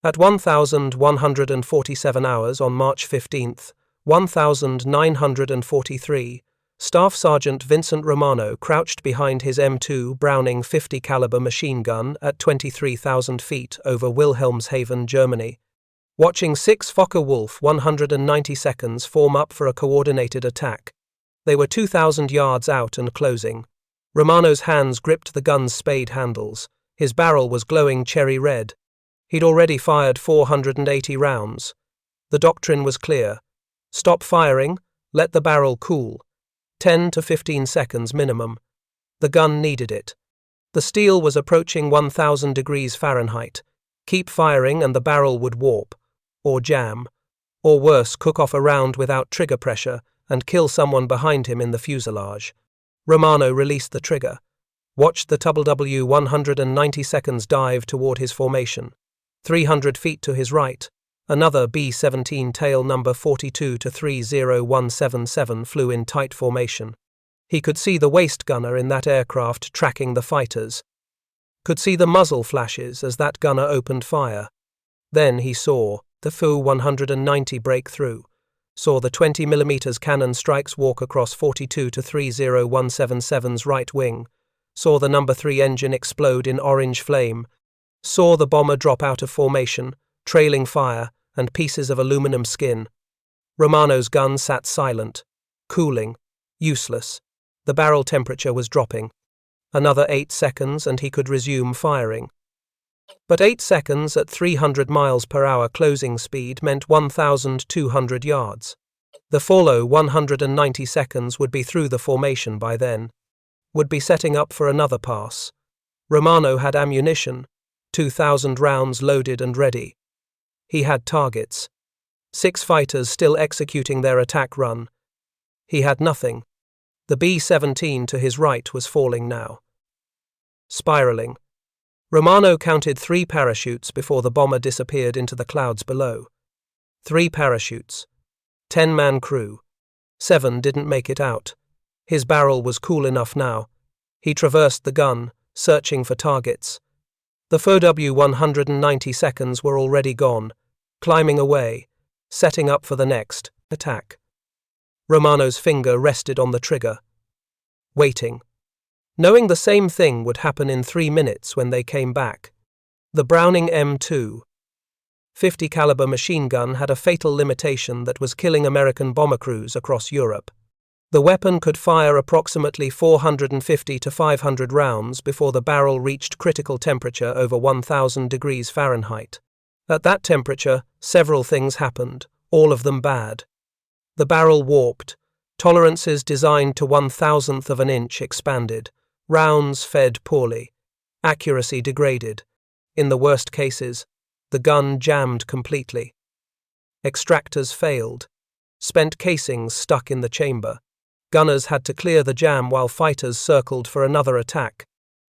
At 1,147 hours on March 15, 1943, Staff Sergeant Vincent Romano crouched behind his M2 Browning 50 caliber machine gun at 23,000 feet over Wilhelmshaven, Germany, watching 6 Focke-Wulf 190 seconds form up for a coordinated attack. They were 2,000 yards out and closing. Romano's hands gripped the gun's spade handles. His barrel was glowing cherry red. He'd already fired 480 rounds. The doctrine was clear. Stop firing, let the barrel cool. 10 to 15 seconds minimum. The gun needed it. The steel was approaching 1,000 degrees Fahrenheit. Keep firing and the barrel would warp, or jam, or worse, cook off a round without trigger pressure and kill someone behind him in the fuselage. Romano released the trigger, watched the W 190 seconds dive toward his formation. 300 feet to his right, another B-17 tail number 42 to 30177 flew in tight formation. He could see the waist gunner in that aircraft tracking the fighters. Could see the muzzle flashes as that gunner opened fire. Then he saw the Fu 190 break through, saw the 20mm cannon strikes walk across 42 to 30177's right wing, saw the number 3 engine explode in orange flame, saw the bomber drop out of formation, trailing fire and pieces of aluminum skin. Romano's gun sat silent, cooling, useless. The barrel temperature was dropping. Another 8 seconds and he could resume firing. But 8 seconds at 300 miles per hour closing speed meant 1,200 yards. The follow 190 seconds would be through the formation by then, would be setting up for another pass. Romano had ammunition, 2,000 rounds loaded and ready. He had targets. 6 fighters still executing their attack run. He had nothing. The B-17 to his right was falling now. Spiraling. Romano counted 3 parachutes before the bomber disappeared into the clouds below. 3 parachutes. 10-man crew. 7 didn't make it out. His barrel was cool enough now. He traversed the gun, searching for targets. The FOW 190 seconds were already gone, climbing away, setting up for the next attack. Romano's finger rested on the trigger, waiting, knowing the same thing would happen in 3 minutes when they came back. The Browning M2 50 caliber machine gun had a fatal limitation that was killing American bomber crews across Europe. The weapon could fire approximately 450 to 500 rounds before the barrel reached critical temperature over 1,000 degrees Fahrenheit. At that temperature, several things happened, all of them bad. The barrel warped, tolerances designed to 1,000th of an inch expanded, rounds fed poorly, accuracy degraded. In the worst cases, the gun jammed completely. Extractors failed, spent casings stuck in the chamber. Gunners had to clear the jam while fighters circled for another attack.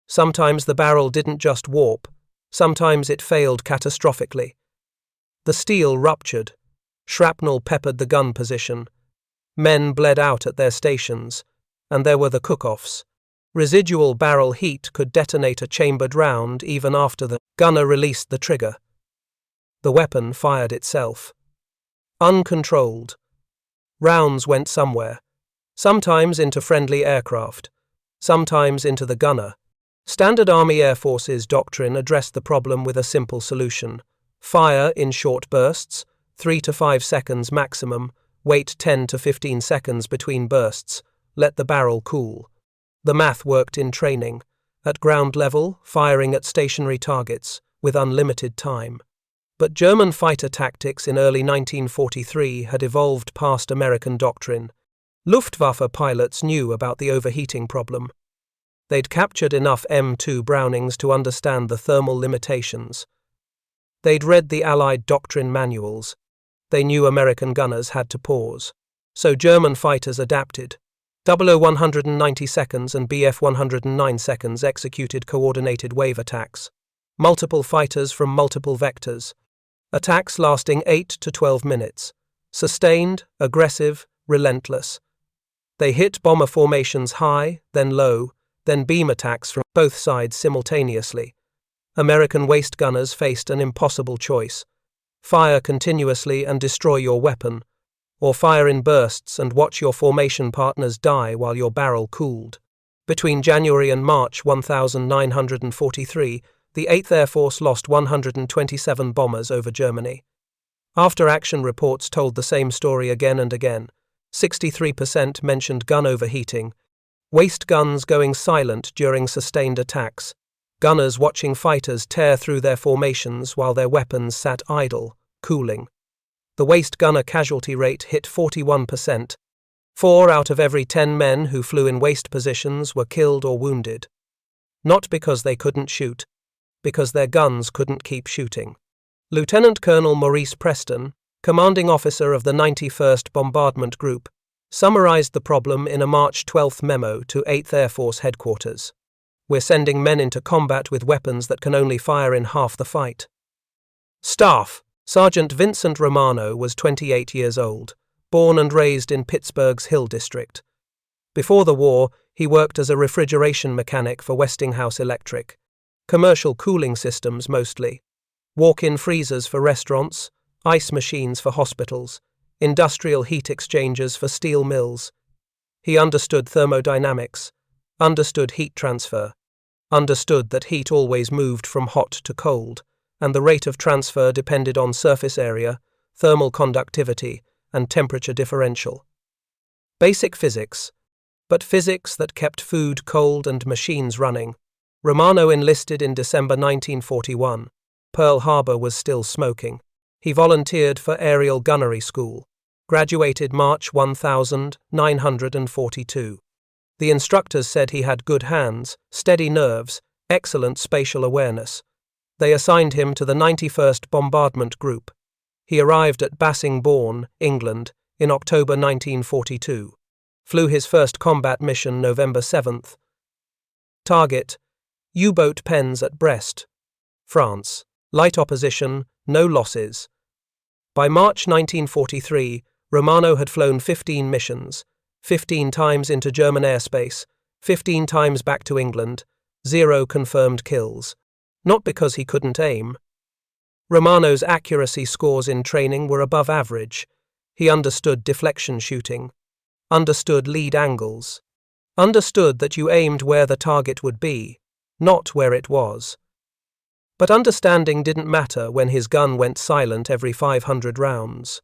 Sometimes the barrel didn't just warp, sometimes it failed catastrophically. The steel ruptured, shrapnel peppered the gun position. Men bled out at their stations, and there were the cook-offs. Residual barrel heat could detonate a chambered round even after the gunner released the trigger. The weapon fired itself. Uncontrolled. Rounds went somewhere. Sometimes into friendly aircraft, sometimes into the gunner. Standard Army Air Force's doctrine addressed the problem with a simple solution. Fire in short bursts, 3 to 5 seconds maximum, wait 10 to 15 seconds between bursts, let the barrel cool. The math worked in training. At ground level, firing at stationary targets, with unlimited time. But German fighter tactics in early 1943 had evolved past American doctrine. Luftwaffe pilots knew about the overheating problem. They'd captured enough M2 Brownings to understand the thermal limitations. They'd read the Allied doctrine manuals. They knew American gunners had to pause. So German fighters adapted. 190 seconds and Bf 109 seconds executed coordinated wave attacks. Multiple fighters from multiple vectors. Attacks lasting 8 to 12 minutes. Sustained, aggressive, relentless. They hit bomber formations high, then low, then beam attacks from both sides simultaneously. American waste gunners faced an impossible choice: fire continuously and destroy your weapon, or fire in bursts and watch your formation partners die while your barrel cooled. Between January and March 1943, the 8th Air Force lost 127 bombers over Germany. After-action reports told the same story again and again. 63% mentioned gun overheating, waste guns going silent during sustained attacks, gunners watching fighters tear through their formations while their weapons sat idle, cooling. The waste gunner casualty rate hit 41%. 4 out of every 10 men who flew in waste positions were killed or wounded. Not because they couldn't shoot, because their guns couldn't keep shooting. Lieutenant Colonel Maurice Preston, commanding officer of the 91st Bombardment Group, summarized the problem in a March 12 memo to 8th Air Force headquarters. "We're sending men into combat with weapons that can only fire in half the fight." Staff: Sergeant Vincent Romano was 28 years old, born and raised in Pittsburgh's Hill District. Before the war, he worked as a refrigeration mechanic for Westinghouse Electric. Commercial cooling systems mostly. Walk-in freezers for restaurants, ice machines for hospitals, industrial heat exchangers for steel mills. He understood thermodynamics, understood heat transfer, understood that heat always moved from hot to cold, and the rate of transfer depended on surface area, thermal conductivity, and temperature differential. Basic physics, but physics that kept food cold and machines running. Romano enlisted in December 1941. Pearl Harbor was still smoking. He volunteered for aerial gunnery school. Graduated March 1942. The instructors said he had good hands, steady nerves, excellent spatial awareness. They assigned him to the 91st Bombardment Group. He arrived at Bassingbourn, England, in October 1942. Flew his first combat mission November 7th. Target: U-boat pens at Brest, France. Light opposition, no losses. By March 1943, Romano had flown 15 missions, 15 times into German airspace, 15 times back to England, 0 confirmed kills. Not because he couldn't aim. Romano's accuracy scores in training were above average. He understood deflection shooting, understood lead angles, understood that you aimed where the target would be, not where it was. But understanding didn't matter when his gun went silent every 500 rounds.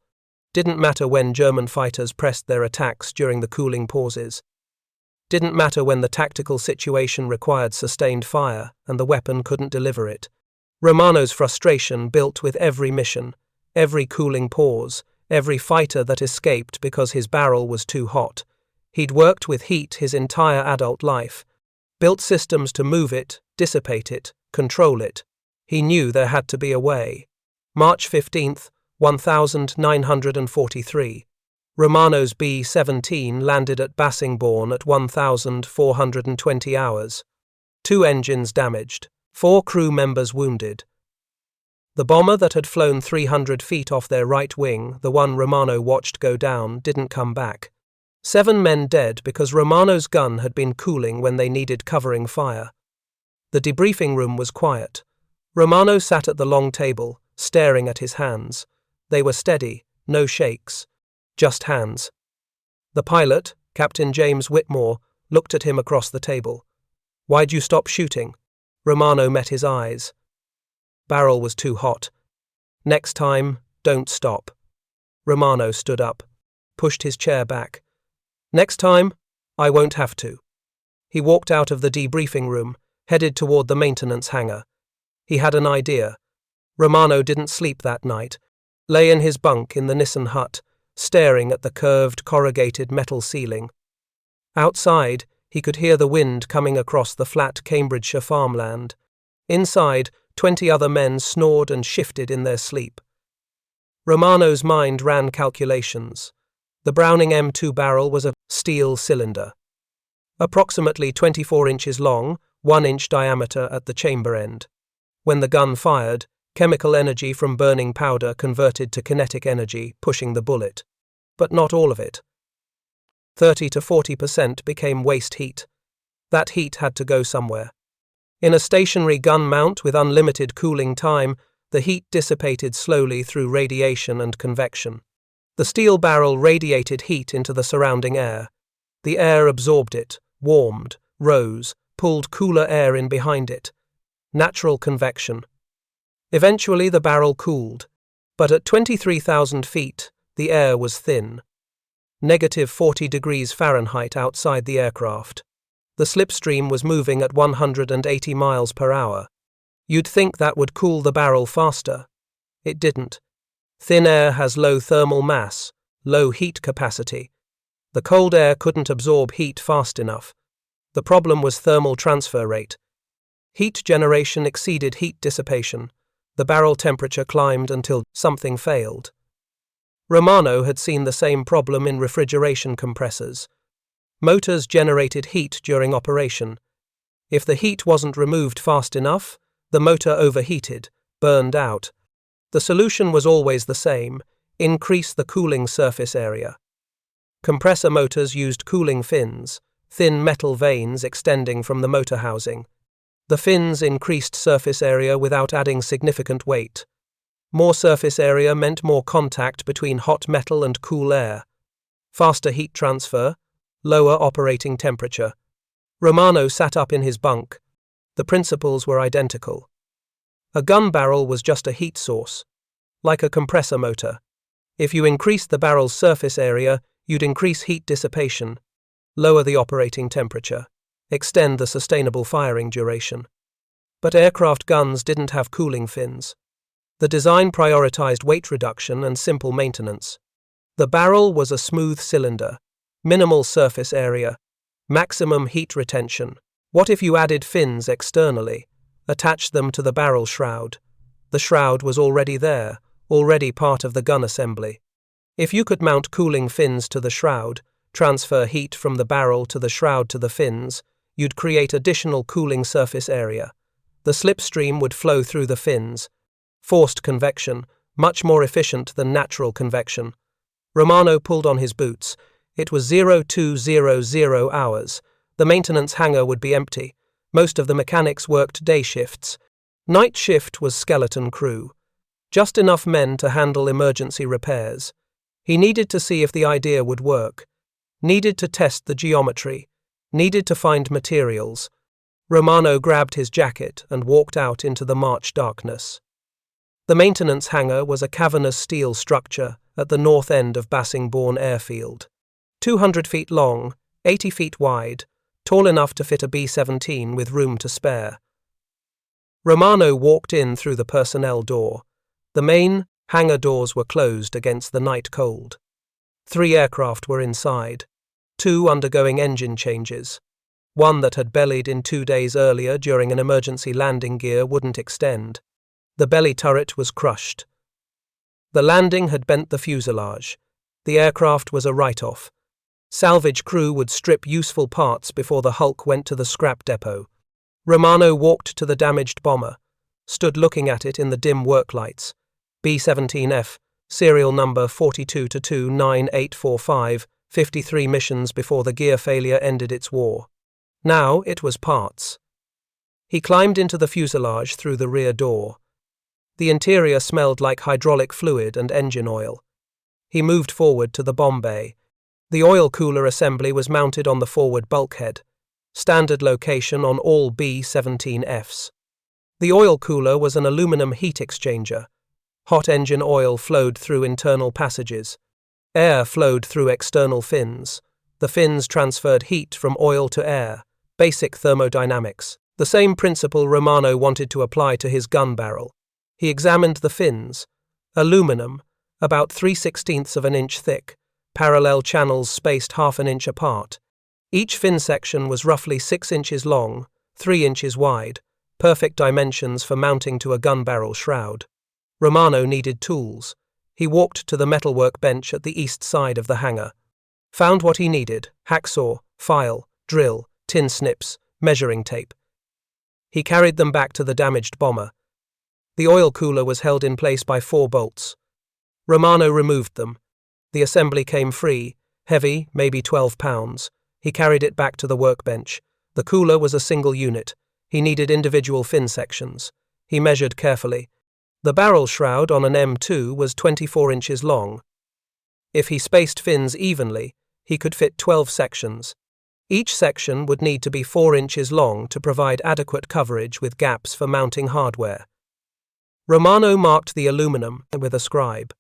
Didn't matter when German fighters pressed their attacks during the cooling pauses. Didn't matter when the tactical situation required sustained fire and the weapon couldn't deliver it. Romano's frustration built with every mission, every cooling pause, every fighter that escaped because his barrel was too hot. He'd worked with heat his entire adult life, built systems to move it, dissipate it, control it. He knew there had to be a way. March 15th, 1943. Romano's B-17 landed at Bassingbourn at 1,420 hours. 2 engines damaged, 4 crew members wounded. The bomber that had flown 300 feet off their right wing, the one Romano watched go down, didn't come back. 7 men dead because Romano's gun had been cooling when they needed covering fire. The debriefing room was quiet. Romano sat at the long table, staring at his hands. They were steady, no shakes, just hands. The pilot, Captain James Whitmore, looked at him across the table. "Why'd you stop shooting?" Romano met his eyes. "Barrel was too hot. Next time, don't stop." Romano stood up, pushed his chair back. "Next time, I won't have to." He walked out of the debriefing room, headed toward the maintenance hangar. He had an idea. Romano didn't sleep that night, lay in his bunk in the Nissen hut, staring at the curved, corrugated metal ceiling. Outside, he could hear the wind coming across the flat Cambridgeshire farmland. Inside, 20 other men snored and shifted in their sleep. Romano's mind ran calculations. The Browning M2 barrel was a steel cylinder, approximately 24 inches long, 1 inch diameter at the chamber end. When the gun fired, chemical energy from burning powder converted to kinetic energy, pushing the bullet. But not all of it. 30 to 40% became waste heat. That heat had to go somewhere. In a stationary gun mount with unlimited cooling time, the heat dissipated slowly through radiation and convection. The steel barrel radiated heat into the surrounding air. The air absorbed it, warmed, rose, pulled cooler air in behind it. Natural convection. Eventually the barrel cooled, but at 23,000 feet, the air was thin. -40 degrees Fahrenheit outside the aircraft. The slipstream was moving at 180 miles per hour. You'd think that would cool the barrel faster. It didn't. Thin air has low thermal mass, low heat capacity. The cold air couldn't absorb heat fast enough. The problem was thermal transfer rate. Heat generation exceeded heat dissipation. The barrel temperature climbed until something failed. Romano had seen the same problem in refrigeration compressors. Motors generated heat during operation. If the heat wasn't removed fast enough, the motor overheated, burned out. The solution was always the same: increase the cooling surface area. Compressor motors used cooling fins, thin metal vanes extending from the motor housing. The fins increased surface area without adding significant weight. More surface area meant more contact between hot metal and cool air. Faster heat transfer, lower operating temperature. Romano sat up in his bunk. The principles were identical. A gun barrel was just a heat source, like a compressor motor. If you increased the barrel's surface area, you'd increase heat dissipation, lower the operating temperature, extend the sustainable firing duration. But aircraft guns didn't have cooling fins. The design prioritized weight reduction and simple maintenance. The barrel was a smooth cylinder, minimal surface area, maximum heat retention. What if you added fins externally, attached them to the barrel shroud? The shroud was already there, already part of the gun assembly. If you could mount cooling fins to the shroud, transfer heat from the barrel to the shroud to the fins, you'd create additional cooling surface area. The slipstream would flow through the fins. Forced convection, much more efficient than natural convection. Romano pulled on his boots. It was 0200 hours. The maintenance hangar would be empty. Most of the mechanics worked day shifts. Night shift was skeleton crew. Just enough men to handle emergency repairs. He needed to see if the idea would work. Needed to test the geometry. Needed to find materials. Romano grabbed his jacket and walked out into the March darkness. The maintenance hangar was a cavernous steel structure at the north end of Bassingbourn airfield. 200 feet long, 80 feet wide, tall enough to fit a B-17 with room to spare. Romano walked in through the personnel door. The main hangar doors were closed against the night cold. 3 aircraft were inside, 2 undergoing engine changes. One that had bellied in 2 days earlier during an emergency landing gear wouldn't extend. The belly turret was crushed. The landing had bent the fuselage. The aircraft was a write-off. Salvage crew would strip useful parts before the hulk went to the scrap depot. Romano walked to the damaged bomber, stood looking at it in the dim work lights. B-17F, serial number 42229845, 53 missions before the gear failure ended its war. Now it was parts. He climbed into the fuselage through the rear door. The interior smelled like hydraulic fluid and engine oil. He moved forward to the bomb bay. The oil cooler assembly was mounted on the forward bulkhead, standard location on all B-17Fs. The oil cooler was an aluminum heat exchanger. Hot engine oil flowed through internal passages. Air flowed through external fins. The fins transferred heat from oil to air. Basic thermodynamics. The same principle Romano wanted to apply to his gun barrel. He examined the fins. Aluminum, about 3/16 of an inch thick, parallel channels spaced half an inch apart. Each fin section was roughly 6 inches long, 3 inches wide, perfect dimensions for mounting to a gun barrel shroud. Romano needed tools. He walked to the metalwork bench at the east side of the hangar. Found what he needed: hacksaw, file, drill, tin snips, measuring tape. He carried them back to the damaged bomber. The oil cooler was held in place by 4 bolts. Romano removed them. The assembly came free, heavy, maybe 12 pounds. He carried it back to the workbench. The cooler was a single unit. He needed individual fin sections. He measured carefully. The barrel shroud on an M2 was 24 inches long. If he spaced fins evenly, he could fit 12 sections. Each section would need to be 4 inches long to provide adequate coverage with gaps for mounting hardware. Romano marked the aluminum with a scribe.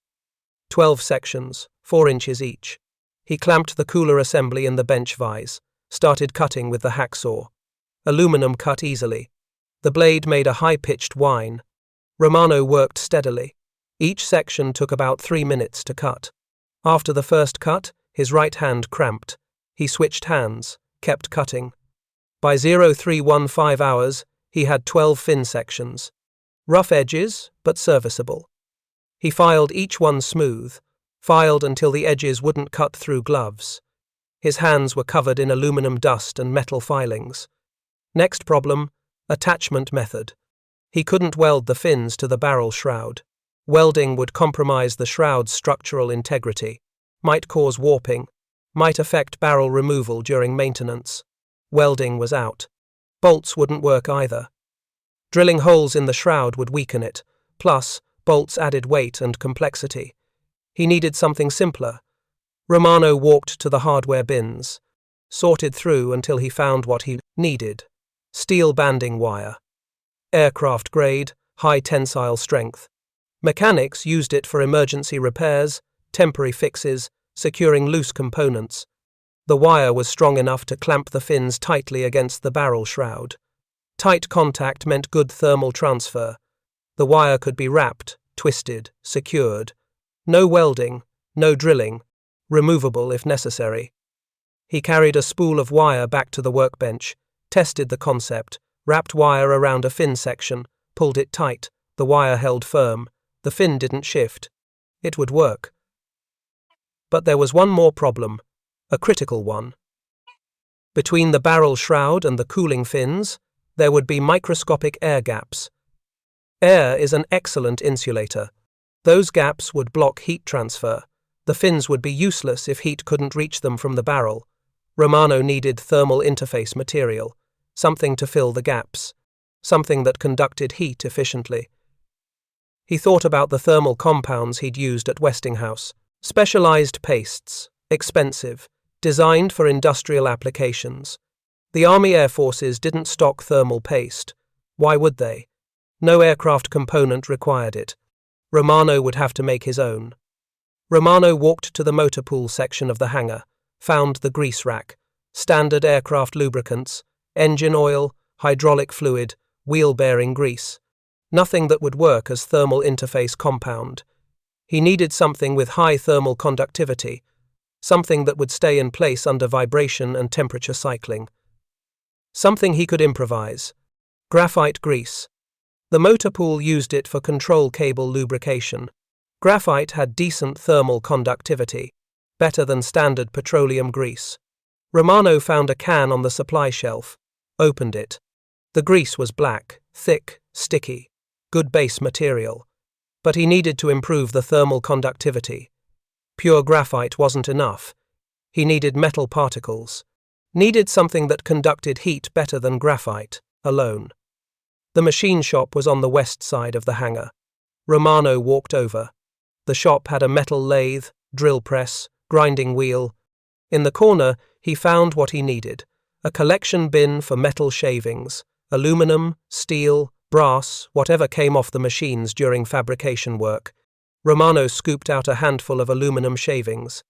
12 sections, 4 inches each. He clamped the cooler assembly in the bench vise, started cutting with the hacksaw. Aluminum cut easily. The blade made a high-pitched whine. Romano worked steadily. Each section took about 3 minutes to cut. After the first cut, his right hand cramped. He switched hands, kept cutting. By 0315 hours, he had 12 fin sections. Rough edges, but serviceable. He filed each one smooth, filed until the edges wouldn't cut through gloves. His hands were covered in aluminum dust and metal filings. Next problem, attachment method. He couldn't weld the fins to the barrel shroud. Welding would compromise the shroud's structural integrity, might cause warping, might affect barrel removal during maintenance. Welding was out. Bolts wouldn't work either. Drilling holes in the shroud would weaken it, plus bolts added weight and complexity. He needed something simpler. Romano walked to the hardware bins, sorted through until he found what he needed. Steel banding wire. Aircraft grade, high tensile strength. Mechanics used it for emergency repairs, temporary fixes, securing loose components. The wire was strong enough to clamp the fins tightly against the barrel shroud. Tight contact meant good thermal transfer. The wire could be wrapped, twisted, secured. No welding, no drilling, removable if necessary. He carried a spool of wire back to the workbench, tested the concept, wrapped wire around a fin section, pulled it tight, the wire held firm, the fin didn't shift. It would work. But there was one more problem, a critical one. Between the barrel shroud and the cooling fins, there would be microscopic air gaps. Air is an excellent insulator. Those gaps would block heat transfer. The fins would be useless if heat couldn't reach them from the barrel. Romano needed thermal interface material, something to fill the gaps, something that conducted heat efficiently. He thought about the thermal compounds he'd used at Westinghouse. Specialized pastes, expensive, designed for industrial applications. The Army Air Forces didn't stock thermal paste. Why would they? No aircraft component required it. Romano would have to make his own. Romano walked to the motor pool section of the hangar, found the grease rack, standard aircraft lubricants, engine oil, hydraulic fluid, wheel bearing grease. Nothing that would work as thermal interface compound. He needed something with high thermal conductivity, something that would stay in place under vibration and temperature cycling. Something he could improvise. Graphite grease. The motor pool used it for control cable lubrication. Graphite had decent thermal conductivity, better than standard petroleum grease. Romano found a can on the supply shelf, opened it. The grease was black, thick, sticky, good base material. But he needed to improve the thermal conductivity. Pure graphite wasn't enough. He needed metal particles. Needed something that conducted heat better than graphite, alone. The machine shop was on the west side of the hangar. Romano walked over. The shop had a metal lathe, drill press, grinding wheel. In the corner, he found what he needed, a collection bin for metal shavings, aluminum, steel, brass, whatever came off the machines during fabrication work. Romano scooped out a handful of aluminum shavings.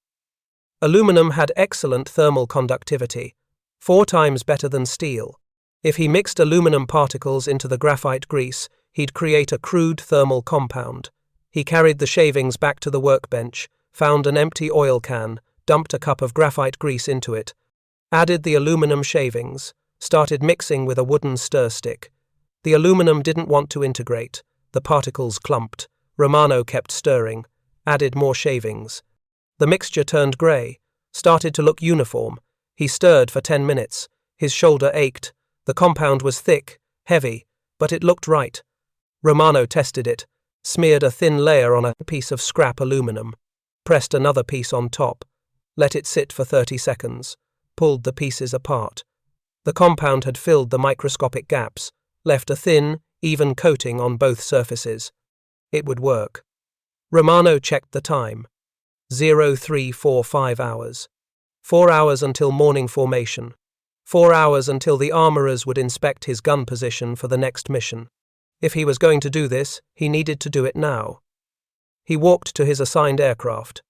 Aluminum had excellent thermal conductivity, 4 times better than steel. If he mixed aluminum particles into the graphite grease, he'd create a crude thermal compound. He carried the shavings back to the workbench, found an empty oil can, dumped a cup of graphite grease into it, added the aluminum shavings, started mixing with a wooden stir stick. The aluminum didn't want to integrate. The particles clumped. Romano kept stirring, added more shavings. The mixture turned grey, started to look uniform. He stirred for 10 minutes. His shoulder ached. The compound was thick, heavy, but it looked right. Romano tested it, smeared a thin layer on a piece of scrap aluminum, pressed another piece on top, let it sit for 30 seconds, pulled the pieces apart. The compound had filled the microscopic gaps, left a thin, even coating on both surfaces. It would work. Romano checked the time. 0345 hours. 4 hours until morning formation. 4 hours until the armourers would inspect his gun position for the next mission. If he was going to do this, he needed to do it now. He walked to his assigned aircraft.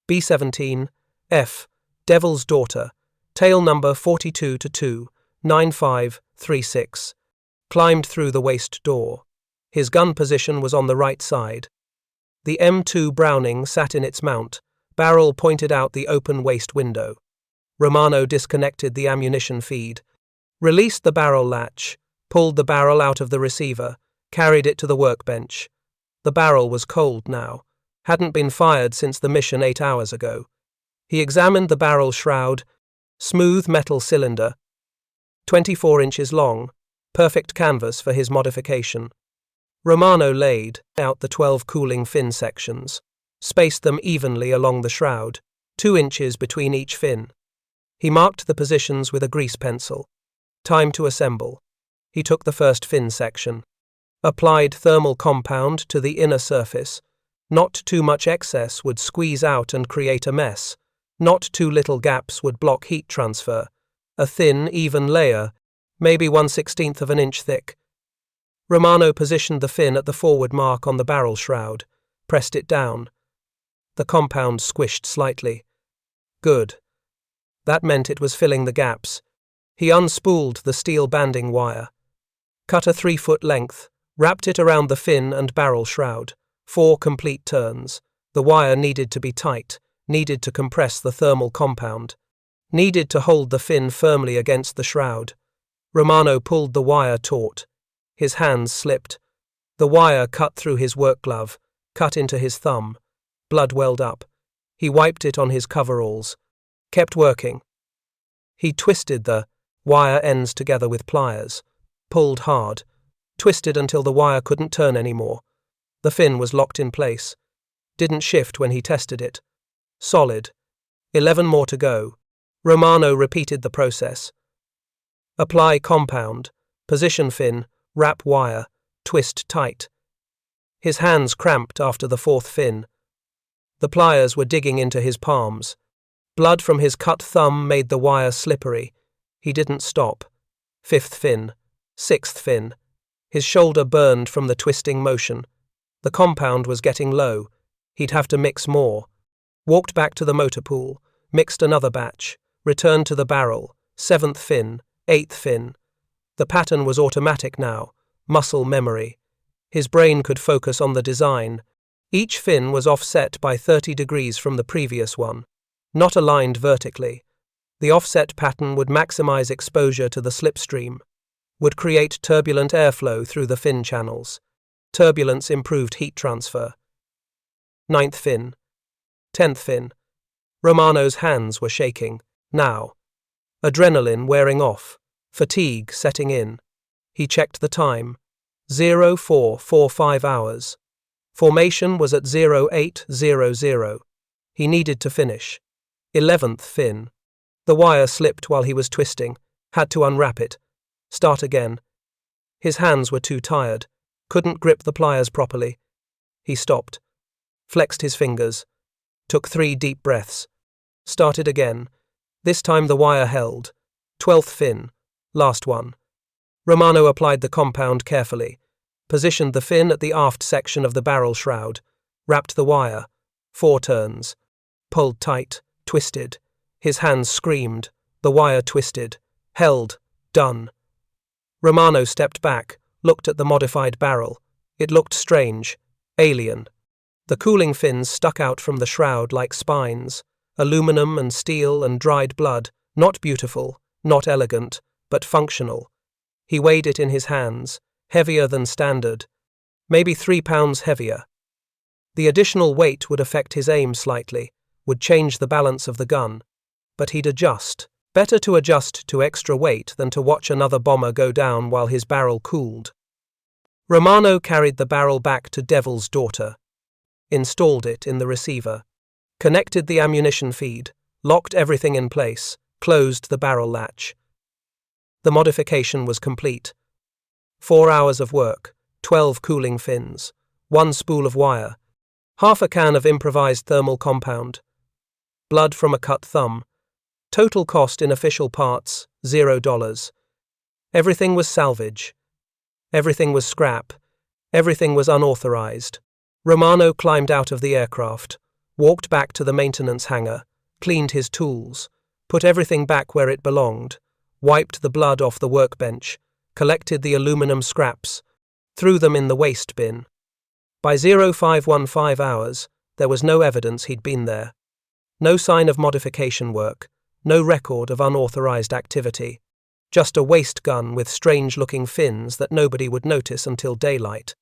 B-17, F, Devil's Daughter, tail number 42-2, 9536. Climbed through the waist door. His gun position was on the right side. The M2 Browning sat in its mount, barrel pointed out the open waist window. Romano disconnected the ammunition feed, released the barrel latch, pulled the barrel out of the receiver, carried it to the workbench. The barrel was cold now, hadn't been fired since the mission 8 hours ago. He examined the barrel shroud, smooth metal cylinder, 24 inches long, perfect canvas for his modification. Romano laid out the 12 cooling fin sections, spaced them evenly along the shroud, 2 inches between each fin. He marked the positions with a grease pencil. Time to assemble. He took the first fin section. Applied thermal compound to the inner surface. Not too much excess would squeeze out and create a mess. Not too little gaps would block heat transfer. A thin, even layer, maybe 1/16 of an inch thick. Romano positioned the fin at the forward mark on the barrel shroud, pressed it down. The compound squished slightly. Good. That meant it was filling the gaps. He unspooled the steel banding wire. Cut a 3-foot length, wrapped it around the fin and barrel shroud. 4 complete turns. The wire needed to be tight, needed to compress the thermal compound, needed to hold the fin firmly against the shroud. Romano pulled the wire taut. His hands slipped. The wire cut through his work glove, cut into his thumb. Blood welled up. He wiped it on his coveralls. Kept working. He twisted the wire ends together with pliers. Pulled hard. Twisted until the wire couldn't turn anymore. The fin was locked in place. Didn't shift when he tested it. Solid. 11 more to go. Romano repeated the process. Apply compound. Position fin. Wrap wire. Twist tight. His hands cramped after the 4th fin. The pliers were digging into his palms. Blood from his cut thumb made the wire slippery. He didn't stop. 5th fin. 6th fin. His shoulder burned from the twisting motion. The compound was getting low. He'd have to mix more. Walked back to the motor pool. Mixed another batch. Returned to the barrel. 7th fin. 8th fin. The pattern was automatic now. Muscle memory. His brain could focus on the design. Each fin was offset by 30 degrees from the previous one. Not aligned vertically. The offset pattern would maximize exposure to the slipstream. Would create turbulent airflow through the fin channels. Turbulence improved heat transfer. 9th fin. 10th fin. Romano's hands were shaking. Now. Adrenaline wearing off. Fatigue setting in. He checked the time. 0445 hours. Formation was at 0800. He needed to finish. 11th fin. The wire slipped while he was twisting. Had to unwrap it. Start again. His hands were too tired. Couldn't grip the pliers properly. He stopped. Flexed his fingers. Took 3 deep breaths. Started again. This time the wire held. 12th fin. Last one. Romano applied the compound carefully. Positioned the fin at the aft section of the barrel shroud. Wrapped the wire. 4 turns. Pulled tight. Twisted. His hands screamed. The wire twisted. Held. Done. Romano stepped back, looked at the modified barrel. It looked strange. Alien. The cooling fins stuck out from the shroud like spines. Aluminum and steel and dried blood. Not beautiful, not elegant, but functional. He weighed it in his hands. Heavier than standard. Maybe 3 pounds heavier. The additional weight would affect his aim slightly. Would change the balance of the gun. But he'd adjust. Better to adjust to extra weight than to watch another bomber go down while his barrel cooled. Romano carried the barrel back to Devil's Daughter. Installed it in the receiver. Connected the ammunition feed. Locked everything in place. Closed the barrel latch. The modification was complete. 4 hours of work, 12 cooling fins, 1 spool of wire, half a can of improvised thermal compound, blood from a cut thumb. Total cost in official parts, $0. Everything was salvage. Everything was scrap. Everything was unauthorized. Romano climbed out of the aircraft, walked back to the maintenance hangar, cleaned his tools, put everything back where it belonged, wiped the blood off the workbench, collected the aluminum scraps, threw them in the waste bin. By 0515 hours, there was no evidence he'd been there. No sign of modification work, no record of unauthorized activity. Just a waste gun with strange-looking fins that nobody would notice until daylight.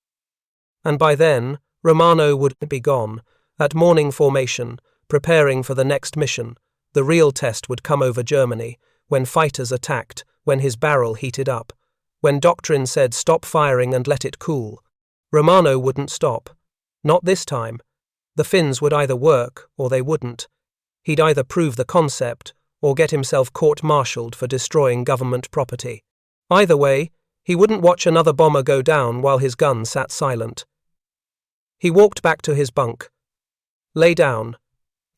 And by then, Romano would be gone, at morning formation, preparing for the next mission. The real test would come over Germany, when fighters attacked, when his barrel heated up, when doctrine said stop firing and let it cool. Romano wouldn't stop. Not this time. The fins would either work or they wouldn't. He'd either prove the concept or get himself court-martialed for destroying government property. Either way, he wouldn't watch another bomber go down while his gun sat silent. He walked back to his bunk, lay down,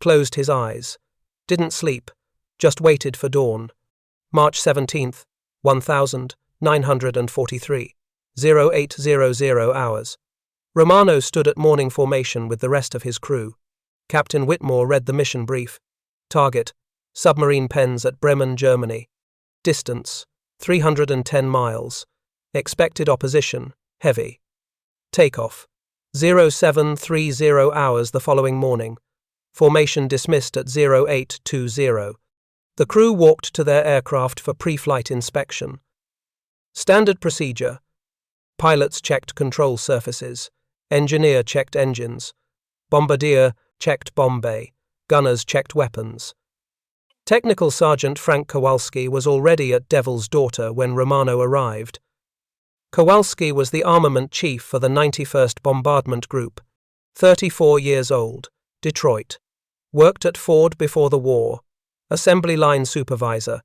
closed his eyes, didn't sleep, just waited for dawn. March 17th, 1943, 0800 hours. Romano stood at morning formation with the rest of his crew. Captain Whitmore read the mission brief. Target: submarine pens at Bremen, Germany. Distance: 310 miles. Expected opposition: heavy. Takeoff: 0730 hours the following morning. Formation dismissed at 0820. The crew walked to their aircraft for pre-flight inspection. Standard procedure: pilots checked control surfaces, engineer checked engines, bombardier checked bomb bay, gunners checked weapons. Technical Sergeant Frank Kowalski was already at Devil's Daughter when Romano arrived. Kowalski was the armament chief for the 91st Bombardment Group, 34 years old, Detroit. Worked at Ford before the war. Assembly line supervisor.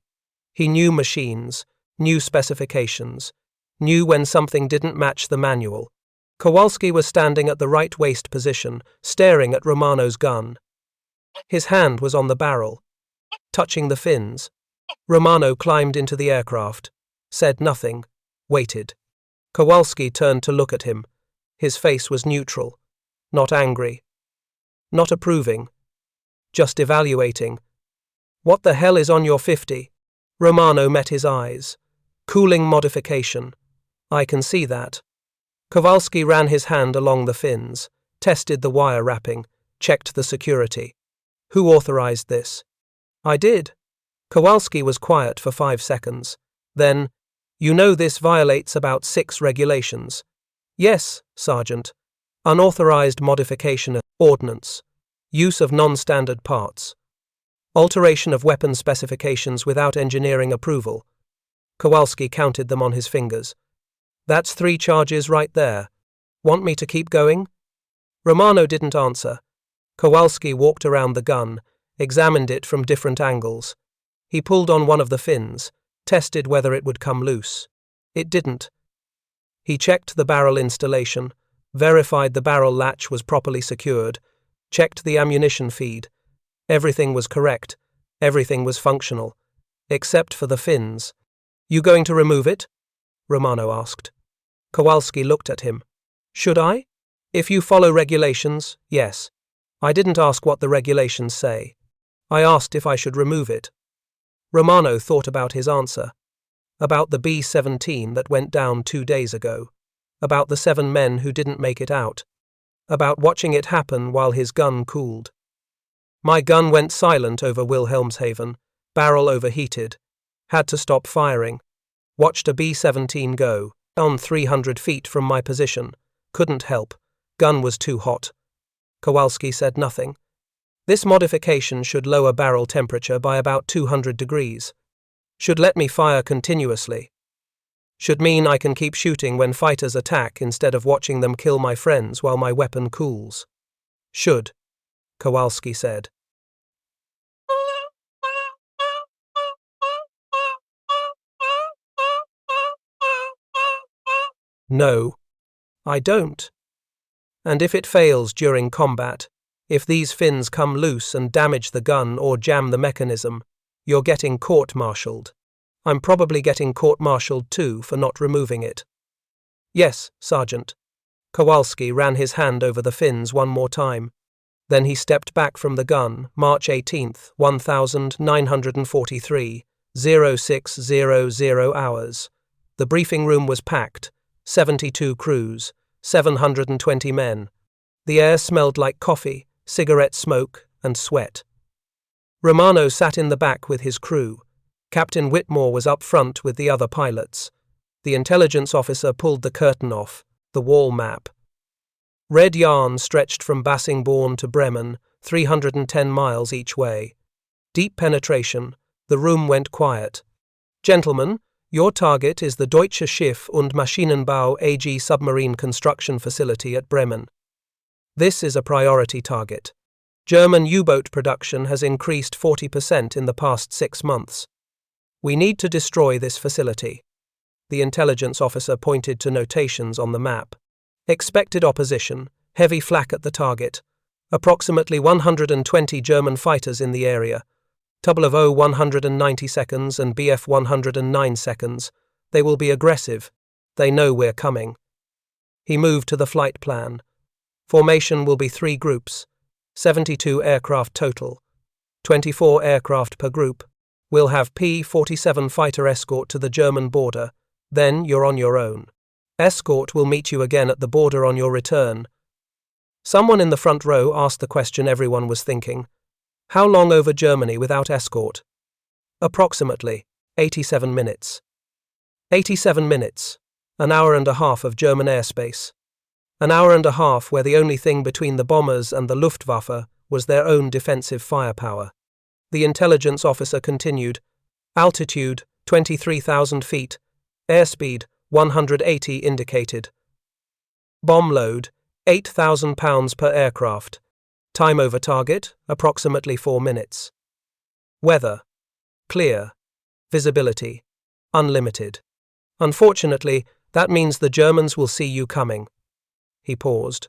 He knew machines, knew specifications, knew when something didn't match the manual. Kowalski was standing at the right waist position, staring at Romano's gun. His hand was on the barrel, touching the fins. Romano climbed into the aircraft, said nothing, waited. Kowalski turned to look at him. His face was neutral, not angry, not approving, just evaluating. What the hell is on your 50? Romano met his eyes. Cooling modification. I can see that. Kowalski ran his hand along the fins, tested the wire wrapping, checked the security. Who authorized this? I did. Kowalski was quiet for 5 seconds. Then, you know this violates about 6 regulations. Yes, Sergeant. Unauthorized modification of ordnance. Use of non-standard parts. Alteration of weapon specifications without engineering approval. Kowalski counted them on his fingers. That's 3 charges right there. Want me to keep going? Romano didn't answer. Kowalski walked around the gun, examined it from different angles. He pulled on one of the fins, tested whether it would come loose. It didn't. He checked the barrel installation, verified the barrel latch was properly secured, checked the ammunition feed. Everything was correct. Everything was functional. Except for the fins. You going to remove it? Romano asked. Kowalski looked at him. Should I? If you follow regulations, yes. I didn't ask what the regulations say. I asked if I should remove it. Romano thought about his answer. About the B-17 that went down 2 days ago. About the 7 men who didn't make it out. About watching it happen while his gun cooled. My gun went silent over Wilhelmshaven, barrel overheated. Had to stop firing. Watched a B-17 go, on 300 feet from my position. Couldn't help. Gun was too hot. Kowalski said nothing. This modification should lower barrel temperature by about 200 degrees. Should let me fire continuously. Should mean I can keep shooting when fighters attack instead of watching them kill my friends while my weapon cools. Should, Kowalski said. No, I don't. And if it fails during combat, if these fins come loose and damage the gun or jam the mechanism, you're getting court-martialed. I'm probably getting court-martialed too for not removing it. Yes, Sergeant. Kowalski ran his hand over the fins one more time. Then he stepped back from the gun, March 18th, 1943, 0600 hours. The briefing room was packed, 72 crews, 720 men. The air smelled like coffee, cigarette smoke, and sweat. Romano sat in the back with his crew. Captain Whitmore was up front with the other pilots. The intelligence officer pulled the curtain off, the wall map. Red yarn stretched from Bassingbourn to Bremen, 310 miles each way. Deep penetration, the room went quiet. Gentlemen, your target is the Deutsche Schiff- und Maschinenbau AG submarine construction facility at Bremen. This is a priority target. German U-boat production has increased 40% in the past 6 months. We need to destroy this facility. The intelligence officer pointed to notations on the map. Expected opposition, heavy flak at the target. Approximately 120 German fighters in the area. TOO 190 seconds and BF 109 seconds. They will be aggressive. They know we're coming. He moved to the flight plan. Formation will be 3 groups. 72 aircraft total. 24 aircraft per group. We'll have P-47 fighter escort to the German border. Then you're on your own. Escort will meet you again at the border on your return. Someone in the front row asked the question everyone was thinking. How long over Germany without escort? Approximately 87 minutes. 87 minutes. An hour and a half of German airspace. An hour and a half where the only thing between the bombers and the Luftwaffe was their own defensive firepower. The intelligence officer continued. Altitude, 23,000 feet. Airspeed, 180 indicated. Bomb load, 8,000 pounds per aircraft. Time over target, approximately 4 minutes. Weather, clear. Visibility, unlimited. Unfortunately, that means the Germans will see you coming. He paused,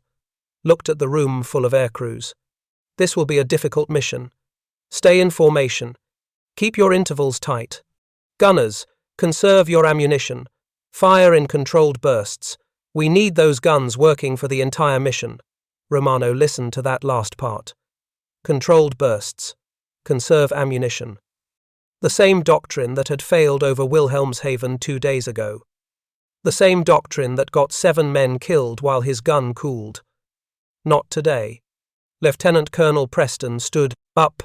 looked at the room full of aircrews. This will be a difficult mission. Stay in formation. Keep your intervals tight. Gunners, conserve your ammunition. Fire in controlled bursts. We need those guns working for the entire mission. Romano listened to that last part. Controlled bursts. Conserve ammunition. The same doctrine that had failed over Wilhelmshaven 2 days ago. The same doctrine that got 7 men killed while his gun cooled. Not today. Lieutenant Colonel Preston stood up.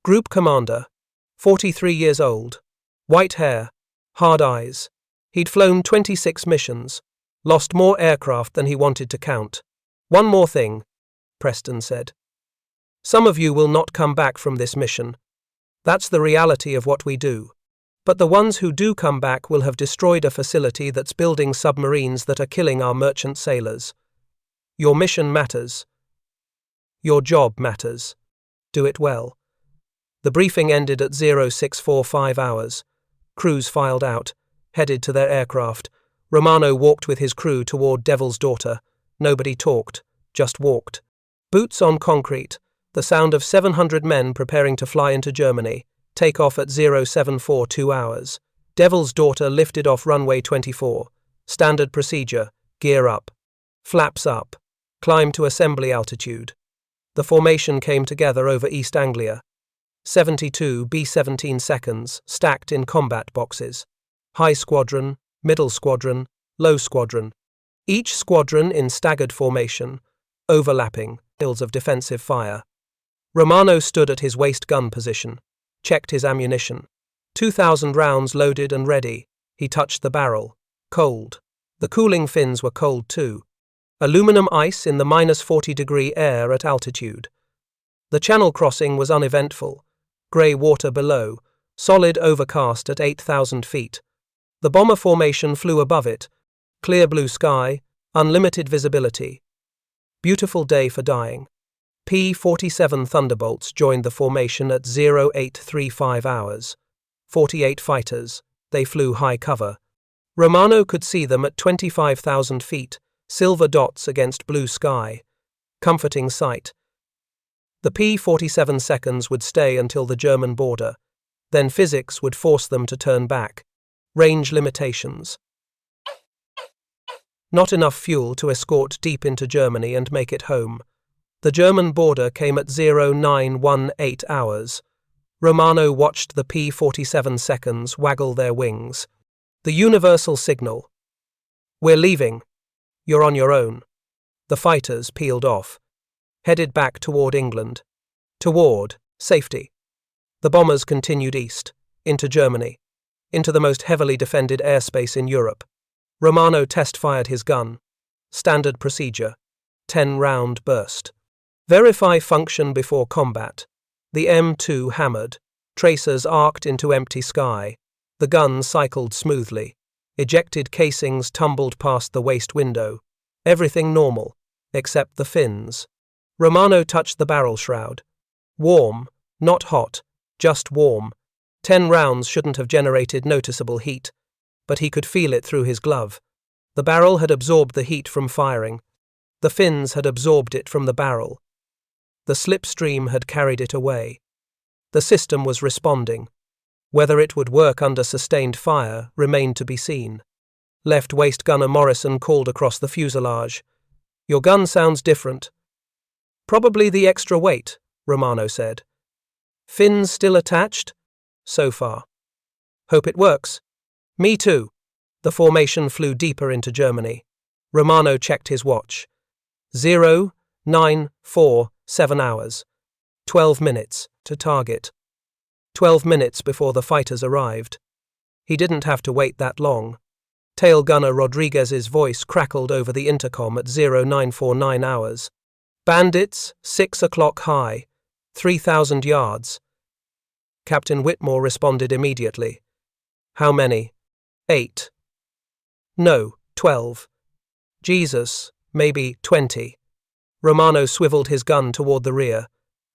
Group commander. 43 years old. White hair. Hard eyes. He'd flown 26 missions. Lost more aircraft than he wanted to count. One more thing, Preston said. Some of you will not come back from this mission. That's the reality of what we do. But the ones who do come back will have destroyed a facility that's building submarines that are killing our merchant sailors. Your mission matters. Your job matters. Do it well. The briefing ended at 0645 hours. Crews filed out, headed to their aircraft. Romano walked with his crew toward Devil's Daughter. Nobody talked, just walked. Boots on concrete, the sound of 700 men preparing to fly into Germany. Take off at 0742 hours. Devil's Daughter lifted off runway 24. Standard procedure, gear up. Flaps up. Climb to assembly altitude. The formation came together over East Anglia. 72 B-17 seconds, stacked in combat boxes. High squadron, middle squadron, low squadron. Each squadron in staggered formation, overlapping, hills of defensive fire. Romano stood at his waist gun position, checked his ammunition. 2,000 rounds loaded and ready. He touched the barrel. Cold. The cooling fins were cold too. Aluminum ice in the -40-degree air at altitude. The channel crossing was uneventful. Grey water below, solid overcast at 8,000 feet. The bomber formation flew above it. Clear blue sky, unlimited visibility. Beautiful day for dying. P-47 Thunderbolts joined the formation at 0835 hours. 48 fighters. They flew high cover. Romano could see them at 25,000 feet, silver dots against blue sky. Comforting sight. The P-47 seconds would stay until the German border. Then physics would force them to turn back. Range limitations. Not enough fuel to escort deep into Germany and make it home. The German border came at 0918 hours. Romano watched the P-47 seconds waggle their wings. The universal signal. We're leaving. You're on your own. The fighters peeled off, headed back toward England. Toward safety. The bombers continued east, into Germany, into the most heavily defended airspace in Europe. Romano test-fired his gun. Standard procedure. 10-round burst. Verify function before combat. The M2 hammered. Tracers arced into empty sky. The gun cycled smoothly. Ejected casings tumbled past the waist window. Everything normal, except the fins. Romano touched the barrel shroud. Warm, not hot, just warm. 10 rounds shouldn't have generated noticeable heat, but he could feel it through his glove. The barrel had absorbed the heat from firing. The fins had absorbed it from the barrel. The slipstream had carried it away. The system was responding. Whether it would work under sustained fire remained to be seen. Left waist gunner Morrison called across the fuselage. "Your gun sounds different." "Probably the extra weight," Romano said. "Fins still attached?" "So far." "Hope it works." "Me too." The formation flew deeper into Germany. Romano checked his watch. 0947 hours. 12 minutes to target. 12 minutes before the fighters arrived. He didn't have to wait that long. Tail gunner Rodriguez's voice crackled over the intercom at 0949 hours. "Bandits, 6 o'clock high, 3,000 yards. Captain Whitmore responded immediately. "How many?" 8. "No, 12. Jesus, maybe 20. Romano swiveled his gun toward the rear.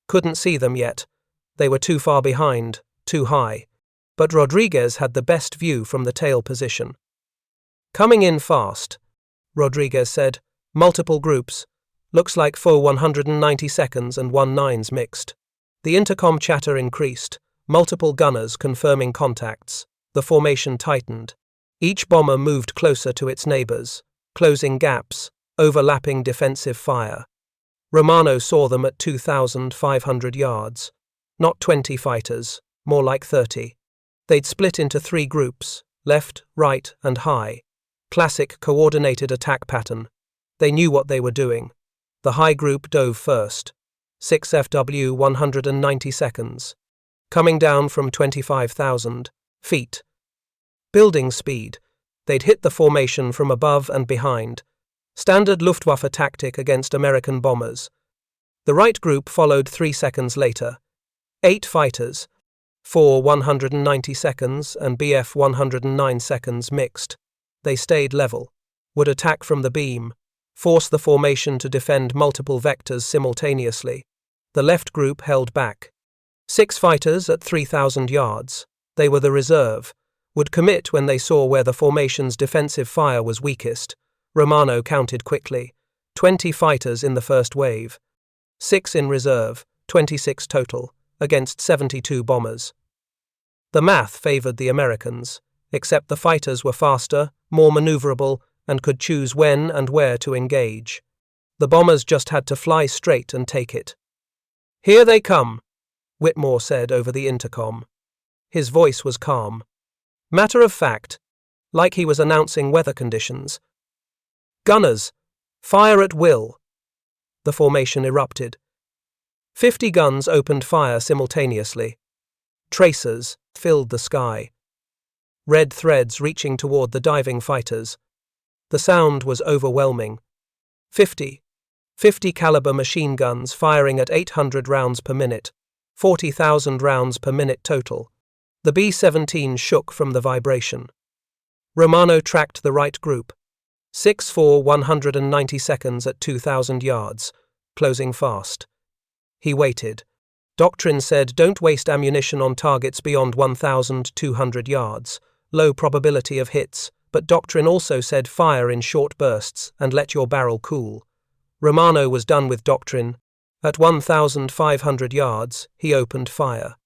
Couldn't see them yet. They were too far behind, too high. But Rodriguez had the best view from the tail position. "Coming in fast," Rodriguez said. "Multiple groups. Looks like for 190 seconds and 19s mixed." The intercom chatter increased. Multiple gunners confirming contacts. The formation tightened. Each bomber moved closer to its neighbors, closing gaps, overlapping defensive fire. Romano saw them at 2,500 yards. Not 20 fighters, more like 30. They'd split into 3 groups, left, right, and high. Classic coordinated attack pattern. They knew what they were doing. The high group dove first. 6 FW 190 seconds. Coming down from 25,000 feet. Building speed. They'd hit the formation from above and behind. Standard Luftwaffe tactic against American bombers. The right group followed 3 seconds later. 8 fighters. 4 190 seconds and BF 109 seconds mixed. They stayed level. Would attack from the beam. Force the formation to defend multiple vectors simultaneously. The left group held back. 6 fighters at 3,000 yards. They were the reserve. Would commit when they saw where the formation's defensive fire was weakest. Romano counted quickly. 20 fighters in the first wave. 6 in reserve, 26 total, against 72 bombers. The math favored the Americans, except the fighters were faster, more maneuverable, and could choose when and where to engage. The bombers just had to fly straight and take it. "Here they come," Whitmore said over the intercom. His voice was calm. Matter of fact, like he was announcing weather conditions. "Gunners, fire at will." The formation erupted. 50 guns opened fire simultaneously. Tracers filled the sky. Red threads reaching toward the diving fighters. The sound was overwhelming. 50 caliber machine guns firing at 800 rounds per minute, 40,000 rounds per minute total. The B-17 shook from the vibration. Romano tracked the right group. 6 for 190 seconds at 2,000 yards, closing fast. He waited. Doctrine said don't waste ammunition on targets beyond 1,200 yards. Low probability of hits, but doctrine also said fire in short bursts and let your barrel cool. Romano was done with doctrine. At 1,500 yards, he opened fire.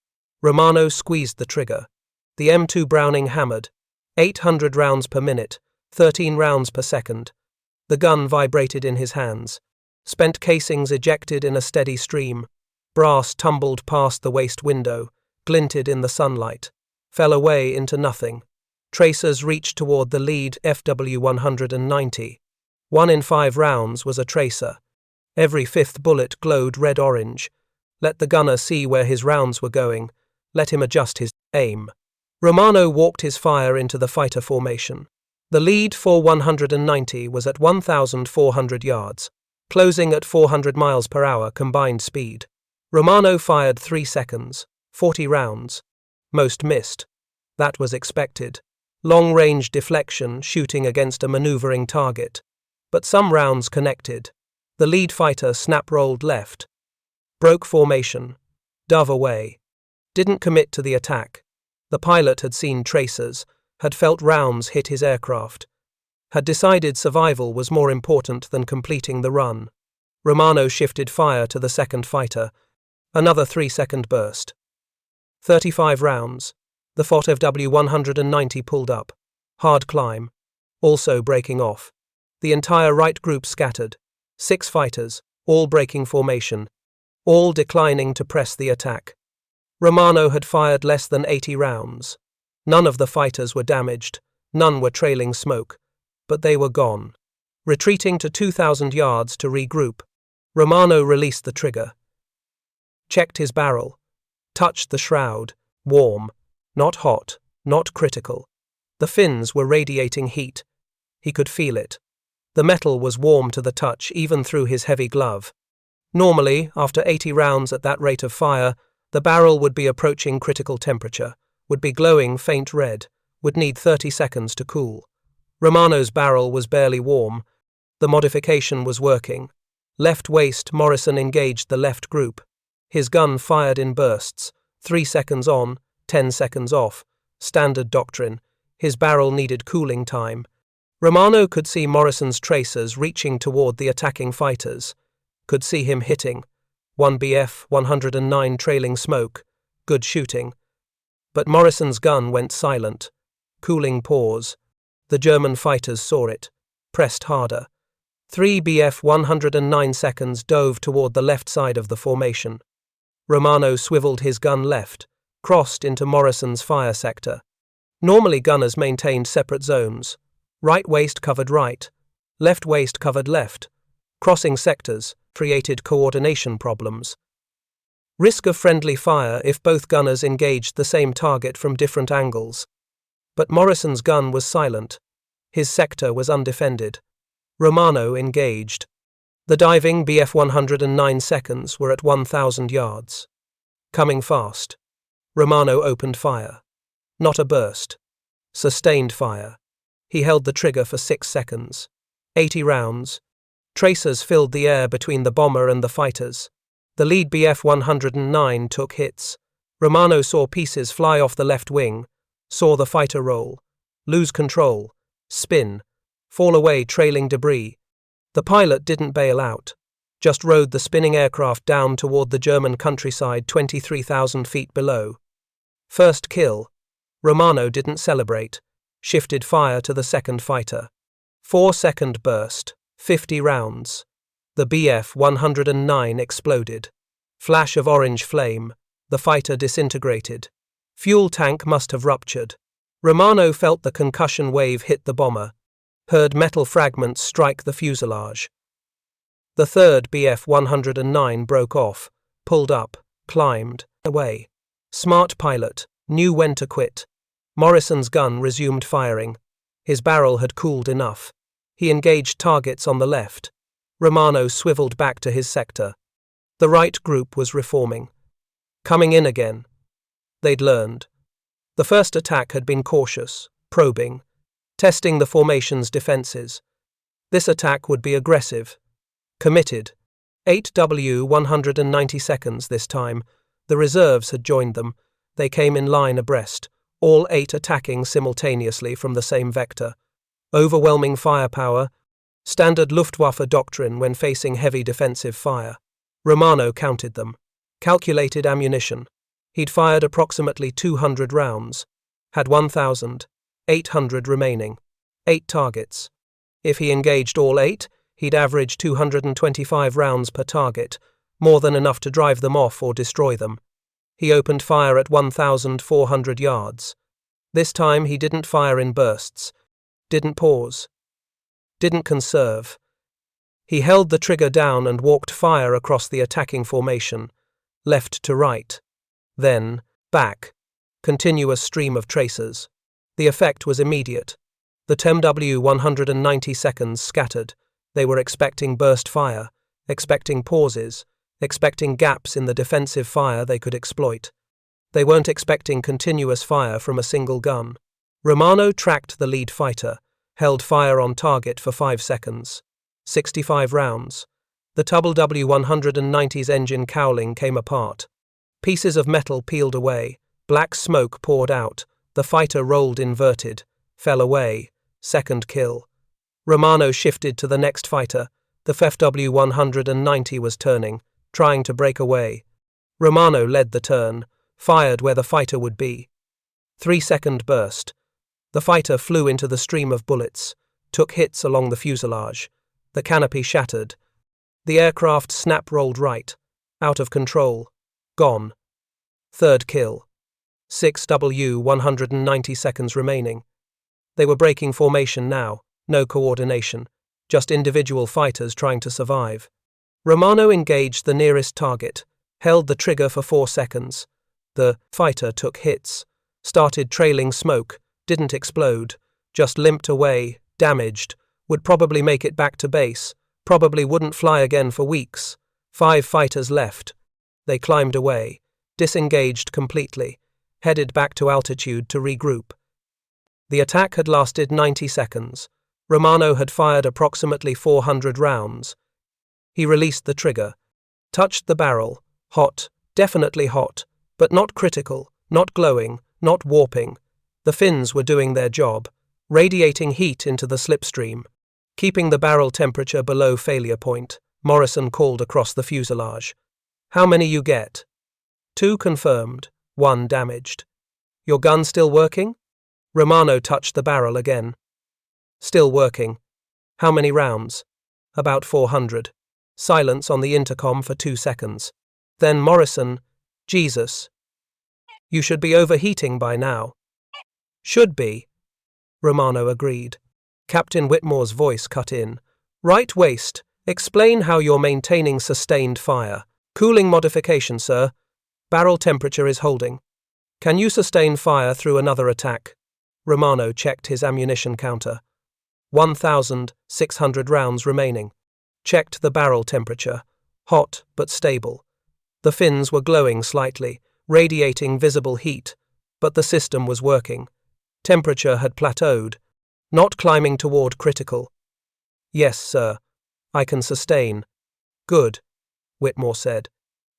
Romano squeezed the trigger. The M2 Browning hammered. 800 rounds per minute, 13 rounds per second. The gun vibrated in his hands. Spent casings ejected in a steady stream. Brass tumbled past the waist window, glinted in the sunlight, fell away into nothing. Tracers reached toward the lead FW-190. 1 in 5 rounds was a tracer. Every fifth bullet glowed red-orange. Let the gunner see where his rounds were going. Let him adjust his aim. Romano walked his fire into the fighter formation. The lead for 190 was at 1,400 yards, closing at 400 miles per hour combined speed. Romano fired 3 seconds, 40 rounds. Most missed. That was expected. Long-range deflection shooting against a maneuvering target. But some rounds connected. The lead fighter snap-rolled left. Broke formation. Dove away. Didn't commit to the attack. The pilot had seen tracers, had felt rounds hit his aircraft, had decided survival was more important than completing the run. Romano shifted fire to the second fighter. Another 3-second burst. 35 rounds. The FW-190 pulled up. Hard climb. Also breaking off. The entire right group scattered. 6 fighters, all breaking formation. All declining to press the attack. Romano had fired less than 80 rounds. None of the fighters were damaged. None were trailing smoke. But they were gone. Retreating to 2,000 yards to regroup. Romano released the trigger. Checked his barrel. Touched the shroud. Warm. Not hot. Not critical. The fins were radiating heat. He could feel it. The metal was warm to the touch even through his heavy glove. Normally, after 80 rounds at that rate of fire, the barrel would be approaching critical temperature, would be glowing faint red, would need 30 seconds to cool. Romano's barrel was barely warm. The modification was working. Left waist, Morrison engaged the left group. His gun fired in bursts, 3 seconds on, 10 seconds off. Standard doctrine. His barrel needed cooling time. Romano could see Morrison's tracers reaching toward the attacking fighters. Could see him hitting. 1 BF-109 trailing smoke. Good shooting. But Morrison's gun went silent. Cooling pause. The German fighters saw it. Pressed harder. 3 BF-109 seconds dove toward the left side of the formation. Romano swiveled his gun left, crossed into Morrison's fire sector. Normally gunners maintained separate zones. Right waist covered right. Left waist covered left. Crossing sectors created coordination problems. Risk of friendly fire if both gunners engaged the same target from different angles. But Morrison's gun was silent. His sector was undefended. Romano engaged. The diving BF-109 seconds were at 1,000 yards. Coming fast. Romano opened fire. Not a burst. Sustained fire. He held the trigger for 6 seconds. 80 rounds. Tracers filled the air between the bomber and the fighters. The lead BF-109 took hits. Romano saw pieces fly off the left wing, saw the fighter roll, lose control, spin, fall away trailing debris. The pilot didn't bail out, just rode the spinning aircraft down toward the German countryside 23,000 feet below. First kill. Romano didn't celebrate, shifted fire to the second fighter. 4-second burst, 50 rounds. The BF-109 exploded. Flash of orange flame. The fighter disintegrated. Fuel tank must have ruptured. Romano felt the concussion wave hit the bomber. Heard metal fragments strike the fuselage. The third BF-109 broke off, pulled up, climbed, away. Smart pilot, knew when to quit. Morrison's gun resumed firing. His barrel had cooled enough. He engaged targets on the left. Romano swiveled back to his sector. The right group was reforming. Coming in again. They'd learned. The first attack had been cautious, probing, testing the formation's defenses. This attack would be aggressive. Committed. 8W 190 this time. The reserves had joined them. They came in line abreast, all 8 attacking simultaneously from the same vector. Overwhelming firepower. Standard Luftwaffe doctrine when facing heavy defensive fire. Romano counted them. Calculated ammunition. He'd fired approximately 200 rounds. Had 1,800 remaining. 8 targets. If he engaged all 8, he'd average 225 rounds per target, more than enough to drive them off or destroy them. He opened fire at 1,400 yards. This time he didn't fire in bursts. Didn't pause. Didn't conserve. He held the trigger down and walked fire across the attacking formation, left to right. Then, back. Continuous stream of tracers. The effect was immediate. The TEMW 190 seconds scattered. They were expecting burst fire, expecting pauses, expecting gaps in the defensive fire they could exploit. They weren't expecting continuous fire from a single gun. Romano tracked the lead fighter, held fire on target for 5 seconds. 65 rounds. The TEMW-190's engine cowling came apart. Pieces of metal peeled away, black smoke poured out, the fighter rolled inverted, fell away, second kill. Romano shifted to the next fighter. The FW-190 was turning, trying to break away. Romano led the turn, fired where the fighter would be. 3-second burst. The fighter flew into the stream of bullets, took hits along the fuselage. The canopy shattered. The aircraft snap-rolled right, out of control, gone. Third kill. 6W seconds remaining. They were breaking formation now, no coordination, just individual fighters trying to survive. Romano engaged the nearest target, held the trigger for 4 seconds. The fighter took hits, started trailing smoke, didn't explode, just limped away, damaged, would probably make it back to base, probably wouldn't fly again for weeks. 5 fighters left. They climbed away, disengaged completely, headed back to altitude to regroup. The attack had lasted 90 seconds. Romano had fired approximately 400 rounds. He released the trigger, touched the barrel, hot, definitely hot, but not critical, not glowing, not warping. The fins were doing their job, radiating heat into the slipstream, keeping the barrel temperature below failure point. Morrison called across the fuselage. "How many you get?" 2 confirmed, 1 damaged. "Your gun still working?" Romano touched the barrel again. "Still working." "How many rounds?" "About 400. Silence on the intercom for 2 seconds. Then Morrison, "Jesus. You should be overheating by now." "Should be." Romano agreed. Captain Whitmore's voice cut in. "Right waist, explain how you're maintaining sustained fire." "Cooling modification, sir. Barrel temperature is holding." "Can you sustain fire through another attack?" Romano checked his ammunition counter. 1,600 rounds remaining. Checked the barrel temperature. Hot, but stable. The fins were glowing slightly, radiating visible heat, but the system was working. Temperature had plateaued, not climbing toward critical. "Yes, sir. I can sustain." "Good," Whitmore said.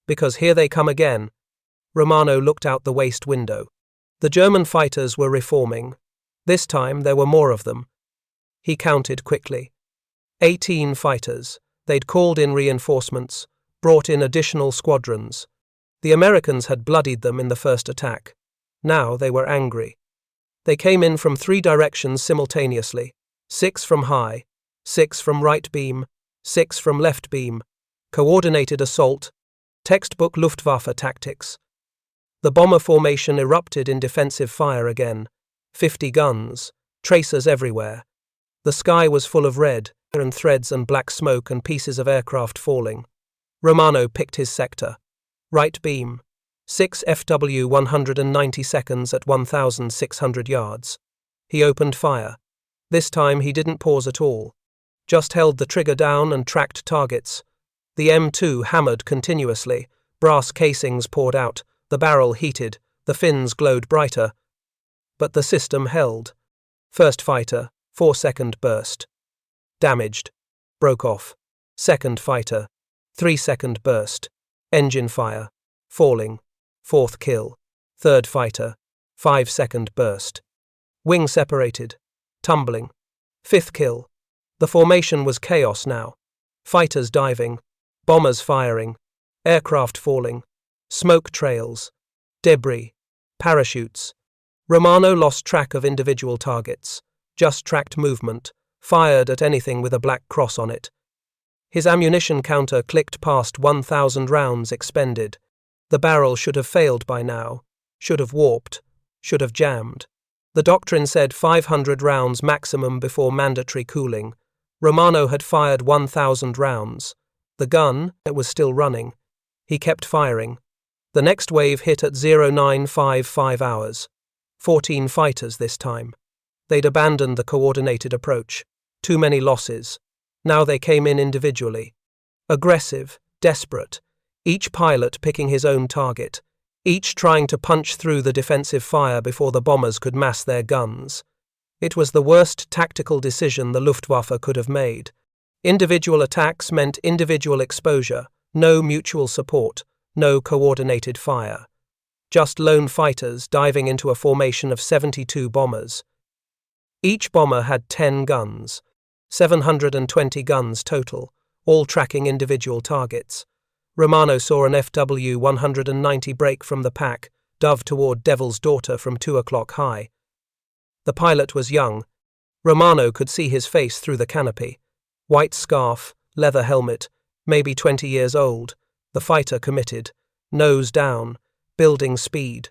"Because here they come again." Romano looked out the waist window. The German fighters were reforming. This time there were more of them. He counted quickly. 18 fighters. They'd called in reinforcements, brought in additional squadrons. The Americans had bloodied them in the first attack. Now they were angry. They came in from 3 directions simultaneously. 6 from high, 6 from right beam, 6 from left beam. Coordinated assault. Textbook Luftwaffe tactics. The bomber formation erupted in defensive fire again. 50 guns, tracers everywhere. The sky was full of red, and threads and black smoke and pieces of aircraft falling. Romano picked his sector. Right beam. 6 FW 190 seconds at 1,600 yards. He opened fire. This time he didn't pause at all. Just held the trigger down and tracked targets. The M2 hammered continuously. Brass casings poured out. The barrel heated. The fins glowed brighter. But the system held. First fighter, 4-second burst. Damaged. Broke off. Second fighter, 3-second burst. Engine fire. Falling. 4th kill. Third fighter, 5-second burst. Wing separated. Tumbling. 5th kill. The formation was chaos now. Fighters diving, bombers firing, aircraft falling, smoke trails, debris, parachutes. Romano lost track of individual targets, just tracked movement, fired at anything with a black cross on it. His ammunition counter clicked past 1,000 rounds expended. The barrel should have failed by now, should have warped, should have jammed. The doctrine said 500 rounds maximum before mandatory cooling. Romano had fired 1,000 rounds. The gun, it was still running. He kept firing. The next wave hit at 0955 hours. 14 fighters this time. They'd abandoned the coordinated approach. Too many losses. Now they came in individually. Aggressive, desperate, each pilot picking his own target, each trying to punch through the defensive fire before the bombers could mass their guns. It was the worst tactical decision the Luftwaffe could have made. Individual attacks meant individual exposure, no mutual support, no coordinated fire. Just lone fighters diving into a formation of 72 bombers. Each bomber had 10 guns, 720 guns total, all tracking individual targets. Romano saw an FW-190 break from the pack, dove toward Devil's Daughter from 2 o'clock high. The pilot was young. Romano could see his face through the canopy. White scarf, leather helmet, maybe 20 years old. The fighter committed. Nose down, building speed.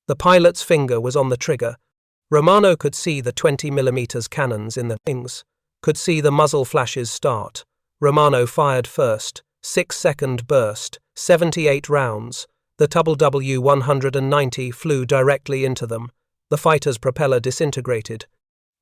The pilot's finger was on the trigger. Romano could see the 20mm cannons in the wings, could see the muzzle flashes start. Romano fired first. 6-second burst, 78 rounds. The W-190 flew directly into them. The fighter's propeller disintegrated.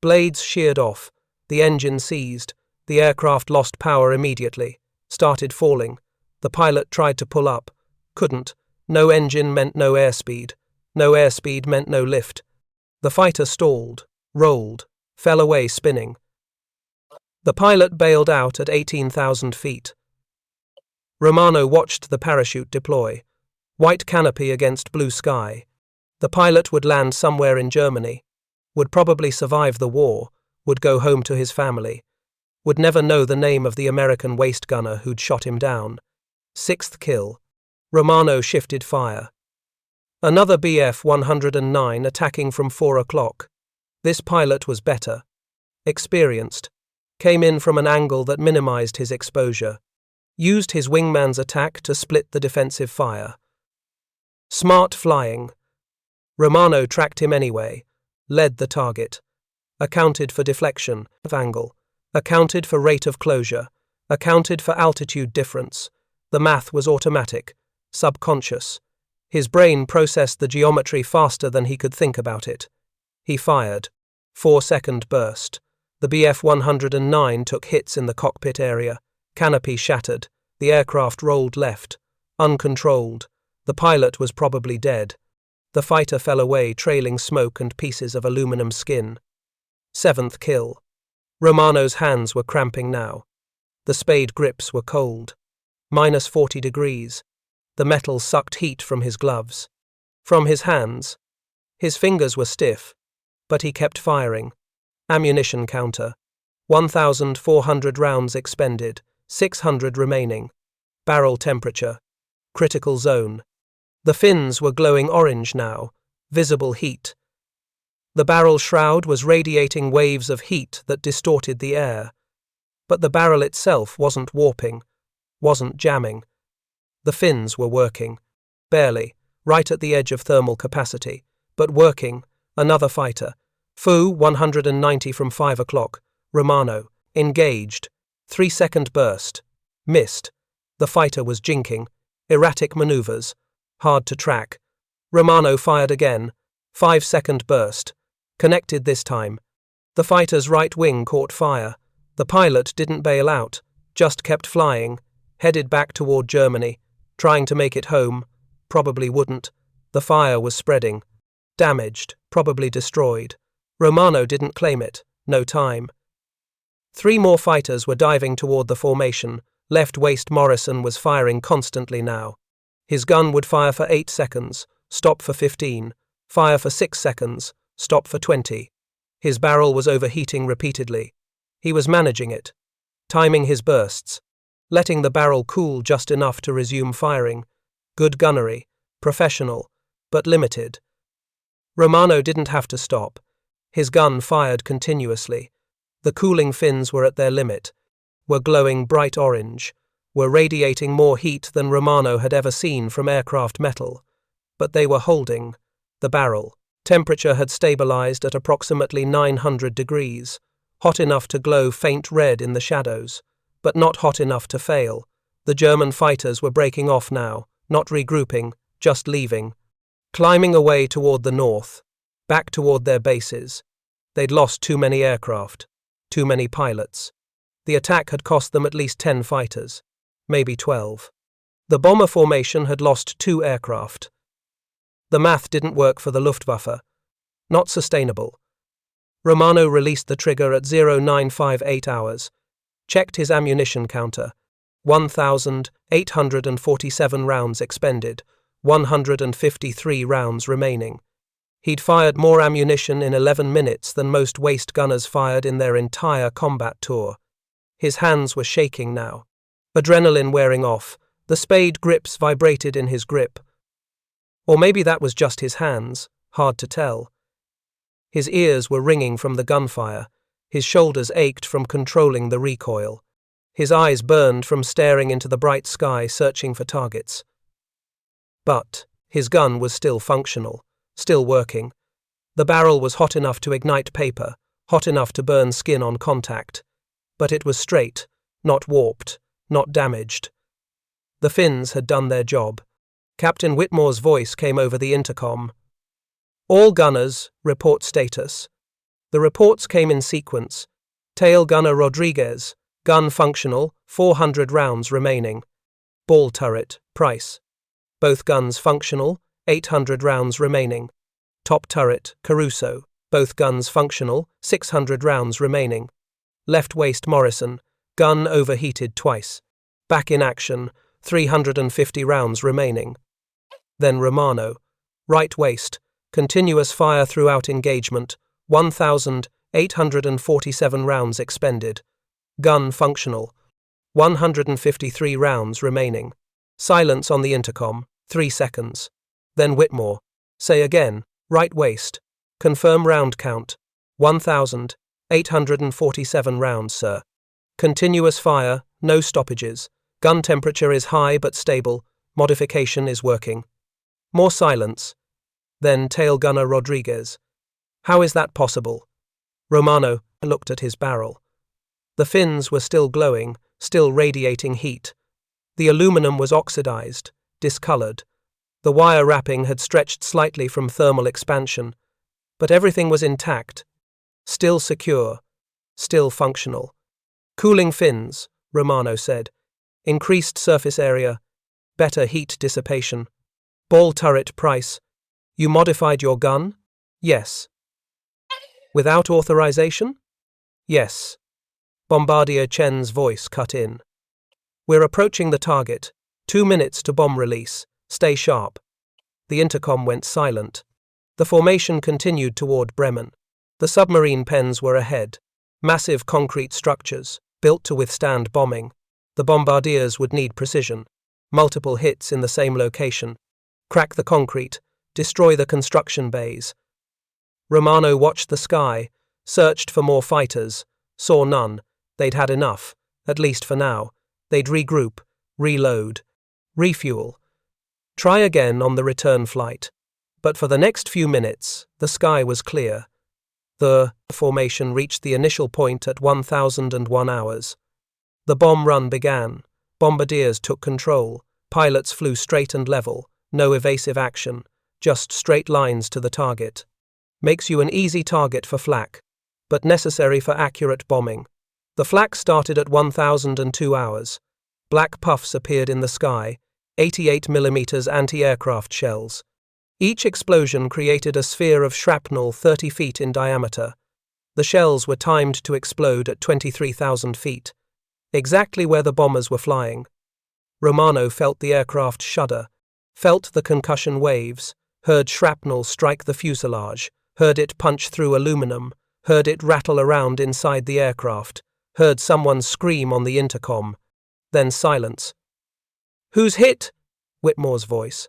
Blades sheared off. The engine seized. The aircraft lost power immediately. Started falling. The pilot tried to pull up. Couldn't. No engine meant no airspeed. No airspeed meant no lift. The fighter stalled, rolled, fell away spinning. The pilot bailed out at 18,000 feet. Romano watched the parachute deploy. White canopy against blue sky. The pilot would land somewhere in Germany, would probably survive the war, would go home to his family, would never know the name of the American waist gunner who'd shot him down. 6th kill. Romano shifted fire. Another Bf-109 attacking from 4 o'clock. This pilot was better. Experienced. Came in from an angle that minimized his exposure. Used his wingman's attack to split the defensive fire. Smart flying. Romano tracked him anyway, led the target. Accounted for deflection of angle. Accounted for rate of closure. Accounted for altitude difference. The math was automatic, subconscious. His brain processed the geometry faster than he could think about it. He fired. 4-second burst. The Bf-109 took hits in the cockpit area. Canopy shattered. The aircraft rolled left. Uncontrolled. The pilot was probably dead. The fighter fell away, trailing smoke and pieces of aluminum skin. 7th kill. Romano's hands were cramping now. The spade grips were cold. -40 degrees. The metal sucked heat from his gloves. From his hands. His fingers were stiff, but he kept firing. Ammunition counter. 1,400 rounds expended. 600 remaining. Barrel temperature. Critical zone. The fins were glowing orange now. Visible heat. The barrel shroud was radiating waves of heat that distorted the air. But the barrel itself wasn't warping, wasn't jamming. The fins were working. Barely, right at the edge of thermal capacity, but working. Another fighter. Fu-190 from 5 o'clock. Romano. Engaged. 3-second burst. Missed. The fighter was jinking. Erratic maneuvers. Hard to track. Romano fired again. 5-second burst. Connected this time. The fighter's right wing caught fire. The pilot didn't bail out, just kept flying, headed back toward Germany, trying to make it home. Probably wouldn't. The fire was spreading. Damaged, probably destroyed. Romano didn't claim it. No time. 3 more fighters were diving toward the formation. Left waist Morrison was firing constantly now. His gun would fire for 8 seconds, stop for 15, fire for 6 seconds, stop for 20. His barrel was overheating repeatedly. He was managing it, timing his bursts, letting the barrel cool just enough to resume firing. Good gunnery, professional, but limited. Romano didn't have to stop. His gun fired continuously. The cooling fins were at their limit, were glowing bright orange, were radiating more heat than Romano had ever seen from aircraft metal. But they were holding. The barrel. Temperature had stabilized at approximately 900 degrees, hot enough to glow faint red in the shadows, but not hot enough to fail. The German fighters were breaking off now, not regrouping, just leaving. Climbing away toward the north, back toward their bases. They'd lost too many aircraft, too many pilots. The attack had cost them at least 10 fighters, maybe 12. The bomber formation had lost 2 aircraft. The math didn't work for the Luftwaffe. Not sustainable. Romano released the trigger at 0958 hours, checked his ammunition counter. 1,847 rounds expended, 153 rounds remaining. He'd fired more ammunition in 11 minutes than most waste gunners fired in their entire combat tour. His hands were shaking now. Adrenaline wearing off, the spade grips vibrated in his grip. Or maybe that was just his hands, hard to tell. His ears were ringing from the gunfire, his shoulders ached from controlling the recoil. His eyes burned from staring into the bright sky searching for targets. But his gun was still functional, still working. The barrel was hot enough to ignite paper, hot enough to burn skin on contact. But it was straight, not warped, not damaged. The fins had done their job. Captain Whitmore's voice came over the intercom. All gunners, report status. The reports came in sequence. Tail gunner Rodriguez, gun functional, 400 rounds remaining. Ball turret, Price. Both guns functional, 800 rounds remaining. Top turret, Caruso, both guns functional, 600 rounds remaining. Left waist Morrison, gun overheated twice. Back in action, 350 rounds remaining. Then Romano, right waist, continuous fire throughout engagement, 1,847 rounds expended. Gun functional, 153 rounds remaining. Silence on the intercom, 3 seconds. Then Whitmore, say again, right waist, confirm round count, 1,847 rounds, sir. Continuous fire, no stoppages. Gun temperature is high but stable, modification is working. More silence. Then tail gunner Rodriguez. How is that possible? Romano looked at his barrel. The fins were still glowing, still radiating heat. The aluminum was oxidized, discolored. The wire wrapping had stretched slightly from thermal expansion, but everything was intact, still secure, still functional. Cooling fins, Romano said. Increased surface area, better heat dissipation. Ball turret Price. You modified your gun? Yes. Without authorization? Yes. Bombardier Chen's voice cut in. We're approaching the target. 2 minutes to bomb release. Stay sharp. The intercom went silent. The formation continued toward Bremen. The submarine pens were ahead. Massive concrete structures, built to withstand bombing. The bombardiers would need precision. Multiple hits in the same location. Crack the concrete. Destroy the construction bays. Romano watched the sky, searched for more fighters, saw none. They'd had enough, at least for now. They'd regroup, reload, refuel. Try again on the return flight. But for the next few minutes, the sky was clear. The formation reached the initial point at 1001 hours. The bomb run began. Bombardiers took control. Pilots flew straight and level. No evasive action. Just straight lines to the target. Makes you an easy target for flak, but necessary for accurate bombing. The flak started at 1002 hours. Black puffs appeared in the sky, 88mm anti-aircraft shells. Each explosion created a sphere of shrapnel 30 feet in diameter. The shells were timed to explode at 23,000 feet, exactly where the bombers were flying. Romano felt the aircraft shudder, felt the concussion waves, heard shrapnel strike the fuselage, heard it punch through aluminum, heard it rattle around inside the aircraft, Heard someone scream on the intercom. Then silence. "Who's hit?" Whitmore's voice.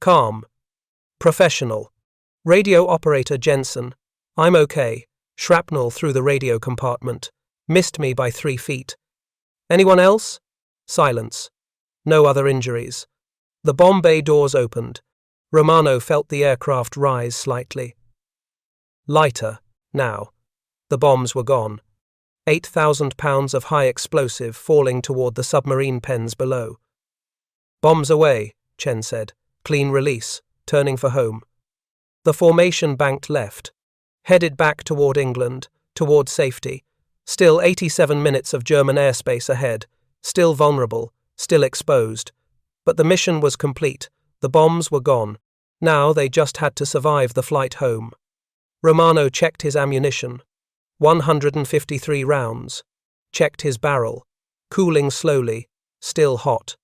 Calm. Professional. Radio operator Jensen. "I'm okay. Shrapnel through the radio compartment. Missed me by 3 feet. Anyone else?" Silence. No other injuries. The bomb bay doors opened. Romano felt the aircraft rise slightly. Lighter, now. The bombs were gone. 8,000 pounds of high explosive falling toward the submarine pens below. "Bombs away," Chen said. "Clean release, turning for home." The formation banked left, headed back toward England, toward safety. Still 87 minutes of German airspace ahead, still vulnerable, still exposed. But the mission was complete. The bombs were gone. Now they just had to survive the flight home. Romano checked his ammunition. 153 rounds. Checked his barrel. Cooling slowly. Still hot.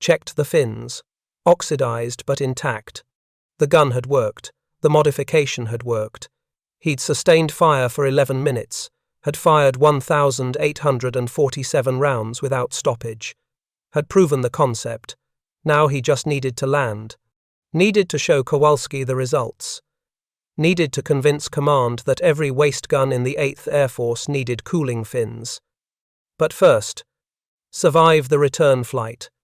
Checked the fins. Oxidized but intact. The gun had worked. The modification had worked. He'd sustained fire for 11 minutes. Had fired 1,847 rounds without stoppage. Had proven the concept. Now he just needed to land. Needed to show Kowalski the results. Needed to convince command that every waste gun in the 8th Air Force needed cooling fins. But first, survive the return flight.